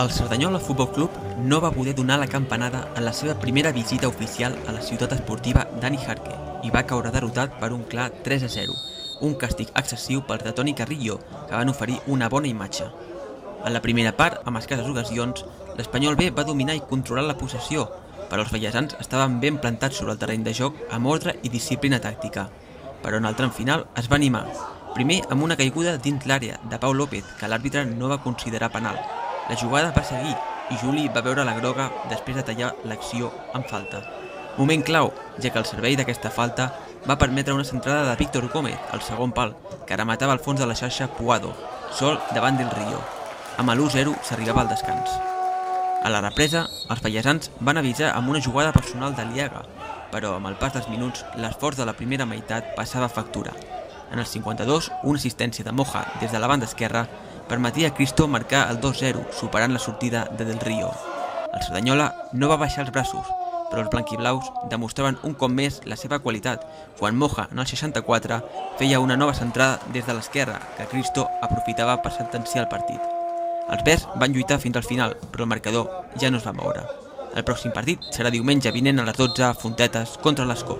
El Cerdanyola Futbol Club no va poder donar la campanada en la seva primera visita oficial a la ciutat esportiva Dani Jarque i va caure derrotat per un clar 3-0, un càstig excessiu pels de Toni Carrillo, que van oferir una bona imatge. En la primera part, amb escasses ocasions, l'Espanyol B va dominar i controlar la possessió, però els vallesans estaven ben plantats sobre el terreny de joc amb ordre i disciplina tàctica. Però en el tram final es va animar, primer amb una caiguda dins l'àrea de Pau López, que l'àrbitre no va considerar penal. La jugada va seguir i Juli va veure la groga després de tallar l'acció amb falta. Moment clau, ja que el servei d'aquesta falta va permetre una centrada de Víctor Gómez, al segon pal, que rematava al fons de la xarxa Puado, sol davant del Rio. Amb l'1-0 s'arribava al descans. A la represa, els vallesans van avisar amb una jugada personal d'Aliaga, però amb el pas dels minuts, l'esforç de la primera meitat passava factura. En el 52, una assistència de Moja des de la banda esquerra permetia a Cristo marcar el 2-0, superant la sortida de Del Rio. El Cerdanyola no va baixar els braços, però els blanquiblaus demostraven un cop més la seva qualitat, quan Moja, en el 64, feia una nova centrada des de l'esquerra, que Cristo aprofitava per sentenciar el partit. Els verds van lluitar fins al final, però el marcador ja no es va moure. El pròxim partit serà diumenge vinent a les 12 a Fontetes contra l'Escó.